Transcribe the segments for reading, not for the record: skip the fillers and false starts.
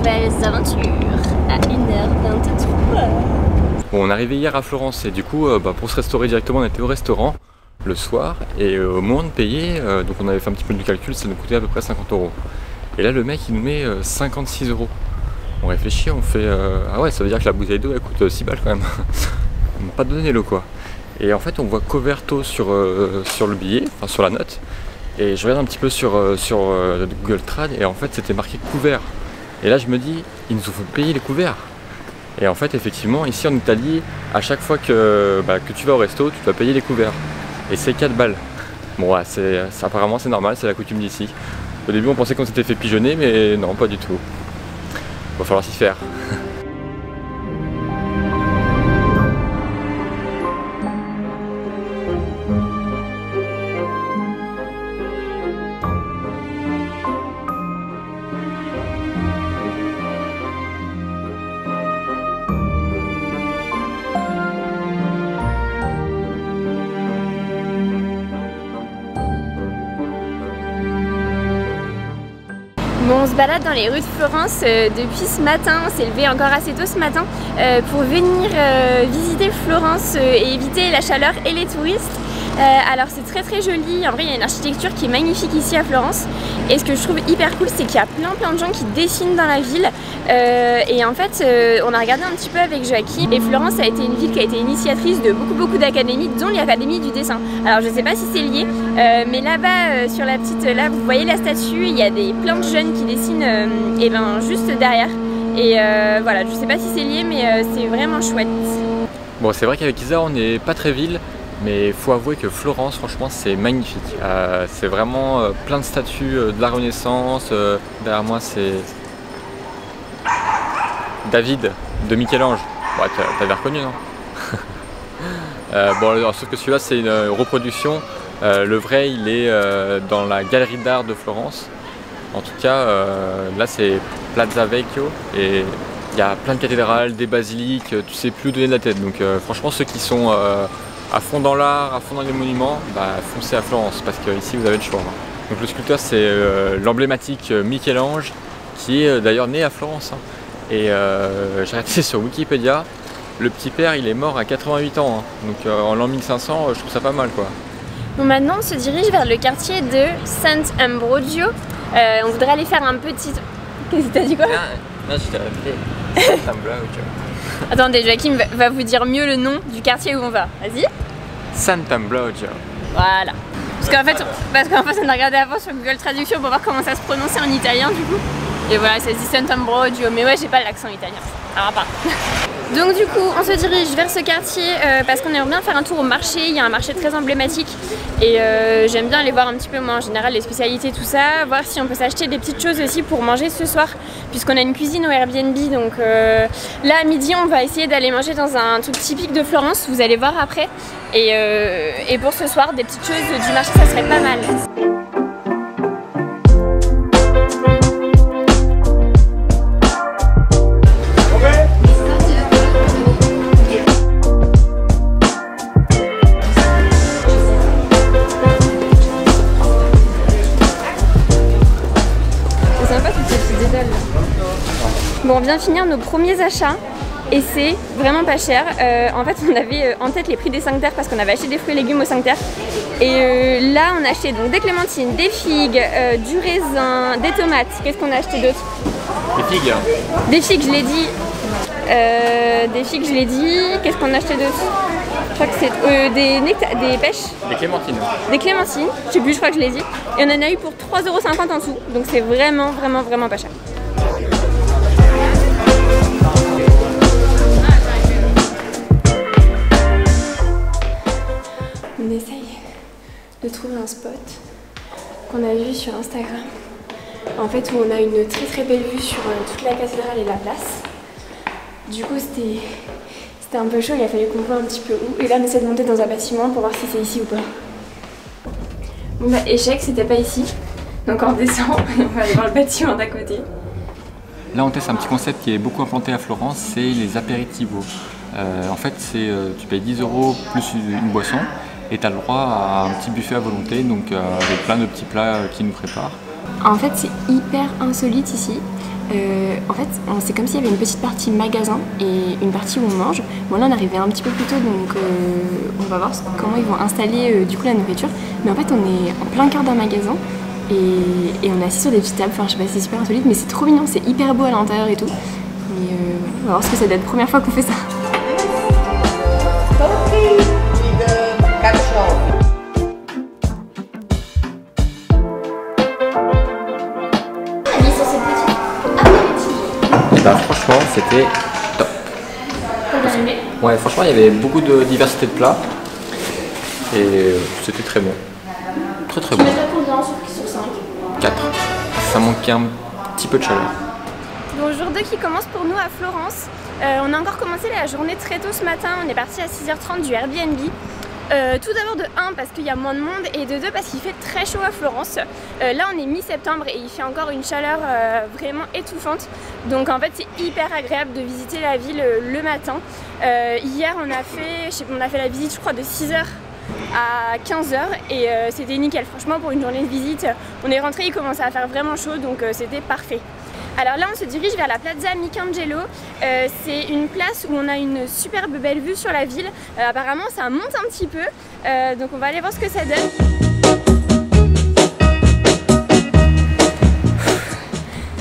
nouvelles aventures à 1h23. Bon, on est arrivé hier à Florence et du coup, pour se restaurer directement, on était au restaurant le soir et au moment de payer, donc on avait fait un petit peu du calcul, ça nous coûtait à peu près 50 €. Et là, le mec il nous met 56 €. On réfléchit, on fait ah ouais, ça veut dire que la bouteille d'eau elle coûte 6 balles quand même. On m'a pas donné l'eau quoi. Et en fait, on voit Coverto sur le billet, enfin sur la note. Et je regarde un petit peu sur Google Trad et en fait c'était marqué couvert. Et là je me dis, ils nous ont fait payer les couverts. Et en fait effectivement ici en Italie, à chaque fois que tu vas au resto, tu dois payer les couverts. Et c'est 4 balles. Bon ouais, apparemment c'est normal, c'est la coutume d'ici. Au début on pensait qu'on s'était fait pigeonner mais non pas du tout. Va falloir s'y faire. Bon, on se balade dans les rues de Florence depuis ce matin, on s'est levé encore assez tôt ce matin pour venir visiter Florence et éviter la chaleur et les touristes. Alors c'est très joli, en vrai il y a une architecture qui est magnifique ici à Florence et ce que je trouve hyper cool c'est qu'il y a plein de gens qui dessinent dans la ville et en fait on a regardé un petit peu avec Joachim et Florence a été une ville qui a été initiatrice de beaucoup d'académies dont l'Académie du dessin. Alors je sais pas si c'est lié mais là-bas sur la petite, là vous voyez la statue, il y a plein de jeunes qui dessinent et ben juste derrière et voilà, je sais pas si c'est lié mais c'est vraiment chouette. Bon, c'est vrai qu'avec Isa on n'est pas très ville. Mais il faut avouer que Florence, franchement, c'est magnifique. C'est vraiment plein de statues de la Renaissance. Derrière moi, c'est David de Michel-Ange. Bon, t'avais reconnu, non? Bon, alors, sauf que celui-là, c'est une reproduction. Le vrai, il est dans la galerie d'art de Florence. En tout cas, là, c'est Plaza Vecchio. Et il y a plein de cathédrales, des basiliques. Tu sais plus où donner de la tête. Donc, franchement, ceux qui sont à fond dans l'art, à fond dans les monuments, foncez à Florence parce qu'ici vous avez le choix. Donc le sculpteur c'est l'emblématique Michel-Ange qui est d'ailleurs né à Florence. Et j'ai regardé sur Wikipédia, le petit père il est mort à 88 ans. Donc en l'an 1500 je trouve ça pas mal quoi. Bon, maintenant on se dirige vers le quartier de Sant'Ambrogio. On voudrait aller faire un petit... Qu'est-ce que t'as dit quoi? Non, je t'ai rappelé. Sant'Ambrogio. Attendez, Joachim va vous dire mieux le nom du quartier où on va. Vas-y. Sant'Ambrogio. Voilà. Parce qu'en fait on a regardé avant sur Google Traduction pour voir comment ça se prononçait en italien du coup. Et voilà, ça se dit Sant'Ambrogio. Mais ouais, j'ai pas l'accent italien. Ça va pas. Donc du coup, on se dirige vers ce quartier parce qu'on aimerait bien faire un tour au marché. Il y a un marché très emblématique et j'aime bien aller voir un petit peu moi en général les spécialités, tout ça, voir si on peut s'acheter des petites choses aussi pour manger ce soir puisqu'on a une cuisine au Airbnb. Donc là à midi, on va essayer d'aller manger dans un truc typique de Florence, vous allez voir après. Et pour ce soir, des petites choses du marché, ça serait pas mal. Bon, on vient de finir nos premiers achats et c'est vraiment pas cher. En fait, on avait en tête les prix des 5 terres parce qu'on avait acheté des fruits et légumes aux 5 terres. Et là, on a acheté donc des clémentines, des figues, du raisin, des tomates. Qu'est-ce qu'on a acheté d'autre? Des figues. Des figues, je l'ai dit. Des figues, je l'ai dit. Qu'est-ce qu'on a acheté d'autre? Je crois que c'est des pêches. Des clémentines. Des clémentines, je sais plus, je crois que je l'ai dit. Et on en a eu pour 3,50 € en dessous. Donc c'est vraiment pas cher. On essaye de trouver un spot qu'on a vu sur Instagram. En fait, où on a une très belle vue sur toute la cathédrale et la place. Du coup, c'était un peu chaud, il a fallu qu'on voit un petit peu où. Et là, on essaie de monter dans un bâtiment pour voir si c'est ici ou pas. Bon bah, échec, c'était pas ici. Donc on descend et on va aller voir le bâtiment d'à côté. Là, on teste un petit concept qui est beaucoup implanté à Florence, c'est les apéritivos. En fait, tu payes 10 € plus une boisson et tu as le droit à un petit buffet à volonté, donc avec plein de petits plats qu'ils nous préparent. En fait, c'est hyper insolite ici. En fait, c'est comme s'il y avait une petite partie magasin et une partie où on mange. Bon là on arrivait un petit peu plus tôt donc on va voir comment ils vont installer du coup la nourriture. Mais en fait on est en plein cœur d'un magasin et on est assis sur des petites tables. Enfin je sais pas, c'est super insolite mais c'est trop mignon, c'est hyper beau à l'intérieur et tout. Et on va voir ce que ça donne, première fois qu'on fait ça. Bah, franchement, c'était top. Ouais, franchement, il y avait beaucoup de diversité de plats et c'était très bon. Très très bon. Tu mettrais combien sur 5? 4. Ça manquait un petit peu de chaleur. Bon, jour 2 qui commence pour nous à Florence. On a encore commencé la journée très tôt ce matin. On est parti à 6h30 du Airbnb. Tout d'abord de 1 parce qu'il y a moins de monde et de 2 parce qu'il fait très chaud à Florence. Là on est mi-septembre et il fait encore une chaleur vraiment étouffante. Donc en fait c'est hyper agréable de visiter la ville le matin. Hier on a fait la visite je crois de 6h à 15h et c'était nickel. Franchement pour une journée de visite, on est rentré, il commençait à faire vraiment chaud donc c'était parfait. Alors là on se dirige vers la Plaza Michelangelo, c'est une place où on a une superbe belle vue sur la ville, apparemment ça monte un petit peu, donc on va aller voir ce que ça donne.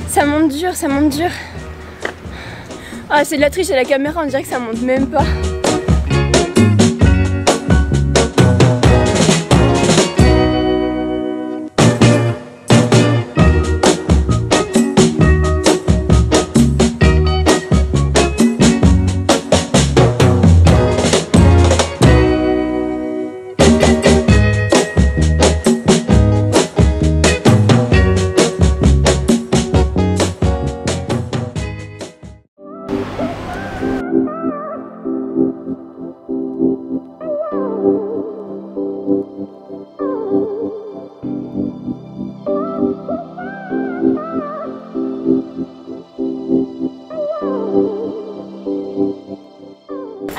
Ça monte dur, ça monte dur. Ah c'est de la triche à la caméra, on dirait que ça monte même pas.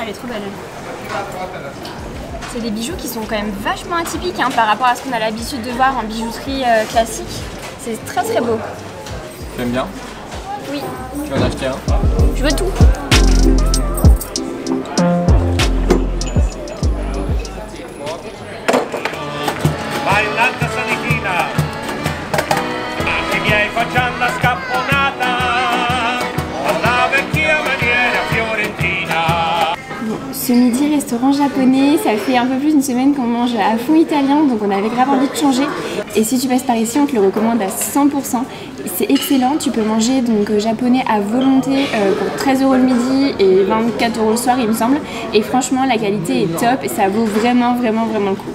Elle est trop belle. C'est des bijoux qui sont quand même vachement atypiques hein, par rapport à ce qu'on a l'habitude de voir en bijouterie classique. C'est très très beau. Tu aimes bien? Oui. Tu vas en acheter un? Je veux tout. Vai un'altra salitina, i miei facciano la scapponata, alla vecchia maniera fiorentina. Bon, ce midi, restaurant japonais, ça fait un peu plus d'une semaine qu'on mange à fond italien, donc on avait grave envie de changer. Et si tu passes par ici, on te le recommande à 100%. C'est excellent, tu peux manger donc japonais à volonté pour 13 € le midi et 24 € le soir il me semble. Et franchement, la qualité est top et ça vaut vraiment le coup.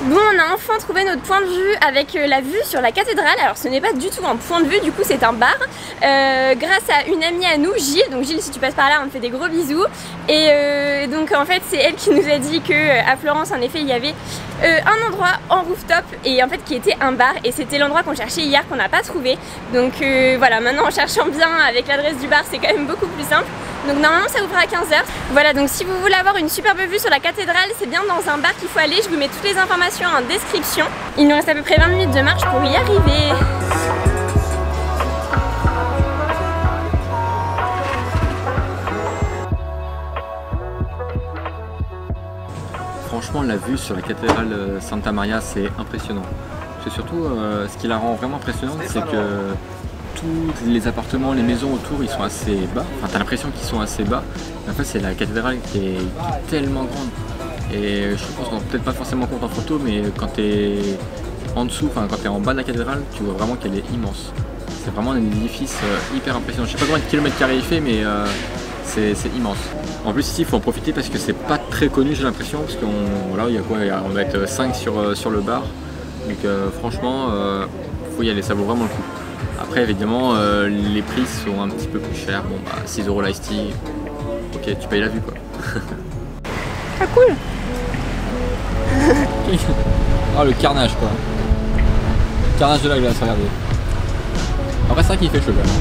Bon, on a enfin trouvé notre point de vue avec la vue sur la cathédrale. Alors ce n'est pas du tout un point de vue, du coup c'est un bar. Grâce à une amie à nous, Gilles. Donc Gilles, si tu passes par là, on te fait des gros bisous. Et donc en fait c'est elle qui nous a dit qu'à Florence en effet il y avait un endroit en rooftop et en fait qui était un bar. Et c'était l'endroit qu'on cherchait hier qu'on n'a pas trouvé. Donc voilà, maintenant en cherchant bien avec l'adresse du bar c'est quand même beaucoup plus simple. Donc normalement ça ouvre à 15h. Voilà, donc si vous voulez avoir une superbe vue sur la cathédrale, c'est bien dans un bar qu'il faut aller. Je vous mets toutes les informations en description. Il nous reste à peu près 20 minutes de marche pour y arriver. Franchement, la vue sur la cathédrale Santa Maria, c'est impressionnant. C'est surtout ce qui la rend vraiment impressionnante, c'est que tous les appartements, les maisons autour, ils sont assez bas. Enfin, t'as l'impression qu'ils sont assez bas. Mais en fait, c'est la cathédrale qui est tellement grande. Et je pense qu'on ne rend peut-être pas forcément compte en photo, mais quand t'es en dessous, enfin quand t'es en bas de la cathédrale, tu vois vraiment qu'elle est immense. C'est vraiment un édifice hyper impressionnant. Je sais pas combien de kilomètres carrés il fait, mais c'est immense. En plus ici, il faut en profiter parce que c'est pas très connu, j'ai l'impression, parce qu'on voilà, il y a quoi, on va être 5 sur le bar. Donc franchement, faut y aller, ça vaut vraiment le coup. Après évidemment les prix sont un petit peu plus chers, bon bah 6 € l'Ice Tea, ok tu payes la vue quoi. Ah cool. Oh le carnage quoi. Carnage de la glace, regardez. Après c'est vrai qu'il fait chaud quand même.